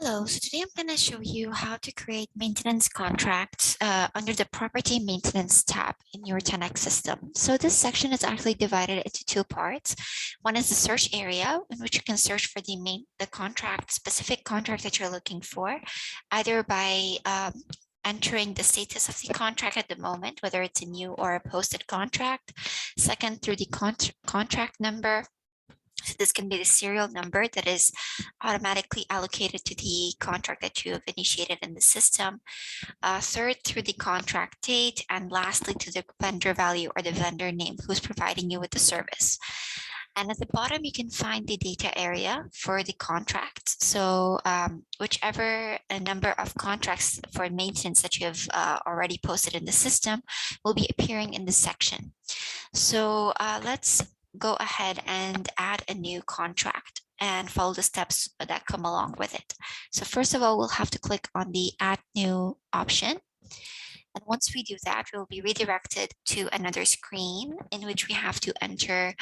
Hello, so today I'm going to show you how to create maintenance contracts under the property maintenance tab in your TenxERP system. So this section is actually divided into two parts. One is the search area in which you can search for the specific contract that you're looking for, either by entering the status of the contract at the moment, whether it's a new or a posted contract. Second, through the contract number. So this can be the serial number that is automatically allocated to the contract that you have initiated in the system. Third, through the contract date, and lastly, to the vendor value or the vendor name who's providing you with the service. And at the bottom, you can find the data area for the contracts. So whichever number of contracts for maintenance that you have already posted in the system will be appearing in this section. So let's go ahead and add a new contract and follow the steps that come along with it. So first of all, we'll have to click on the Add New option. And once we do that, we'll be redirected to another screen in which we have to enter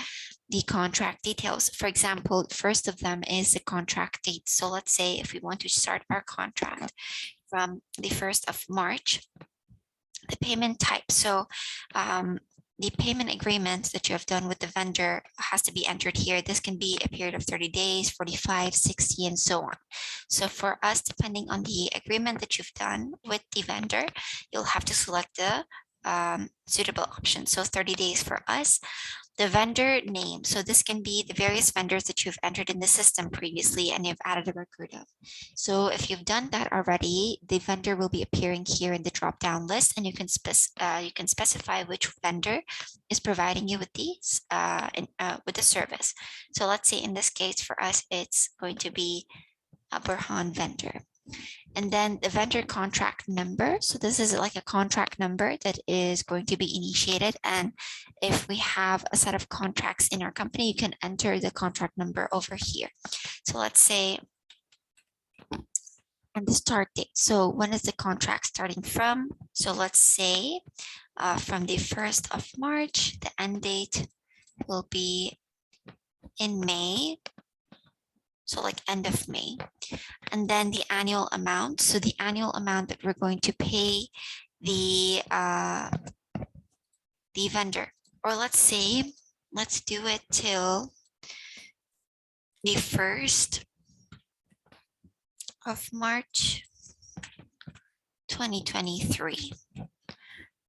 the contract details. For example, the first of them is the contract date. So let's say if we want to start our contract from the 1st of March, the payment type. So the payment agreement that you have done with the vendor has to be entered here. This can be a period of 30 days, 45, 60, and so on. So for us, depending on the agreement that you've done with the vendor, you'll have to select the suitable option. So 30 days for us. The vendor name. So this can be the various vendors that you've entered in the system previously and you've added a record of. So if you've done that already, the vendor will be appearing here in the drop-down list, and you can specify which vendor is providing you with these with the service. So let's say in this case for us, it's going to be a Burhan vendor. And then the vendor contract number. So this is like a contract number that is going to be initiated. And if we have a set of contracts in our company, you can enter the contract number over here. So let's say, and the start date. So when is the contract starting from? So let's say from the 1st of March, the end date will be in May. So like end of May. And then the annual amount. So the annual amount that we're going to pay the vendor, or let's say, let's do it till the 1st of March, 2023.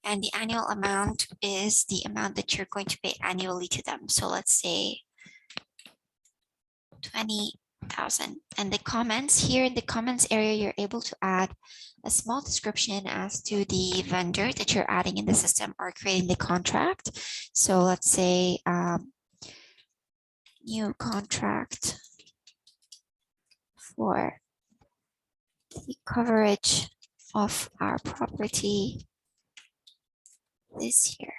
And the annual amount is the amount that you're going to pay annually to them. So let's say 20,000. And the comments here in the comments area, you're able to add a small description as to the vendor that you're adding in the system or creating the contract. So let's say new contract for the coverage of our property this year.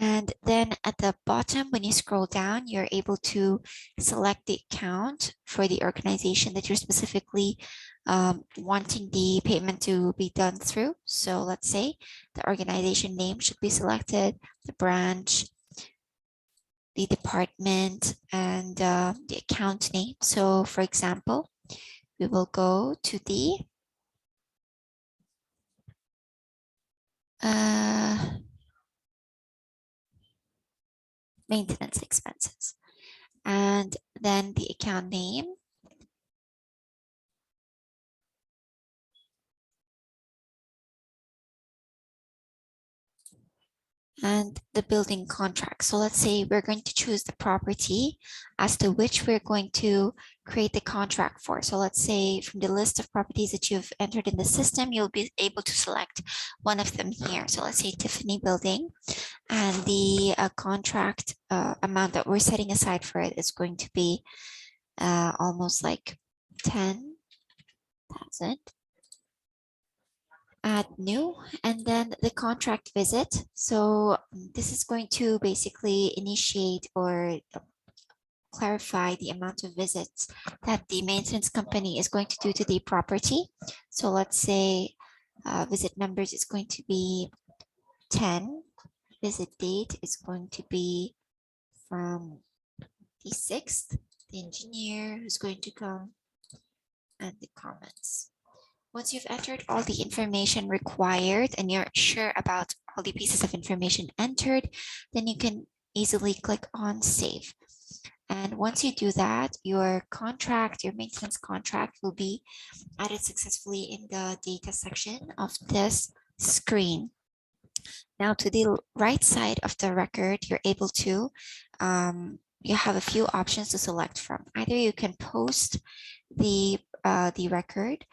And then at the bottom, when you scroll down, you're able to select the account for the organization that you're specifically wanting the payment to be done through. So let's say the organization name should be selected, the branch, the department, and the account name. So for example, we will go to the maintenance expenses, and then the account name, and the building contract. So let's say we're going to choose the property as to which we're going to create the contract for. So let's say from the list of properties that you've entered in the system, you'll be able to select one of them here. So let's say Tiffany Building, and the contract amount that we're setting aside for it is going to be almost like 10,000. Add new, and then the contract visit. So this is going to basically initiate or clarify the amount of visits that the maintenance company is going to do to the property. So let's say visit numbers is going to be 10. Visit date is going to be from the 6th. The engineer who's going to come and the comments. Once you've entered all the information required and you're sure about all the pieces of information entered, then you can easily click on Save. And once you do that, your contract, your maintenance contract will be added successfully in the data section of this screen. Now to the right side of the record, you're able to, you have a few options to select from. Either you can post the record,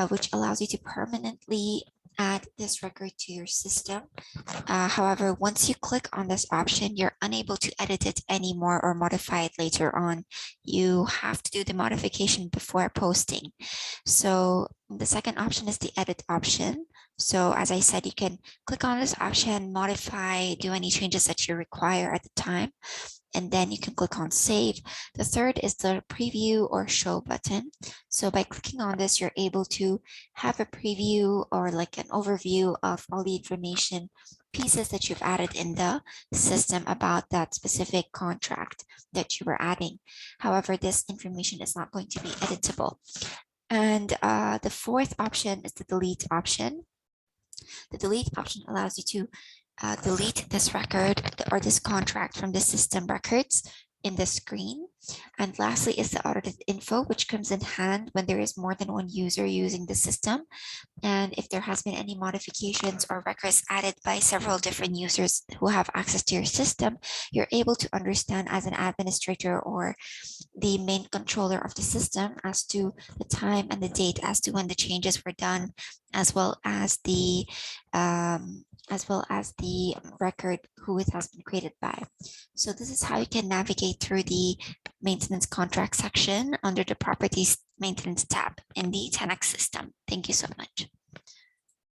which allows you to permanently add this record to your system. However, once you click on this option, you're unable to edit it anymore or modify it later on. You have to do the modification before posting. So the second option is the edit option. So as I said, you can click on this option, modify, do any changes that you require at the time, and then you can click on Save. The third is the preview or show button. So by clicking on this, you're able to have a preview or like an overview of all the information pieces that you've added in the system about that specific contract that you were adding. However, this information is not going to be editable. And the fourth option is the delete option. The delete option allows you to delete this record or this contract from the system records in the screen. And lastly is the audited info, which comes in hand when there is more than one user using the system. And if there has been any modifications or records added by several different users who have access to your system, you're able to understand as an administrator or the main controller of the system as to the time and the date as to when the changes were done, as well as the record who it has been created by. So this is how you can navigate through the maintenance contract section under the properties maintenance tab in the TenxERP system. Thank you so much.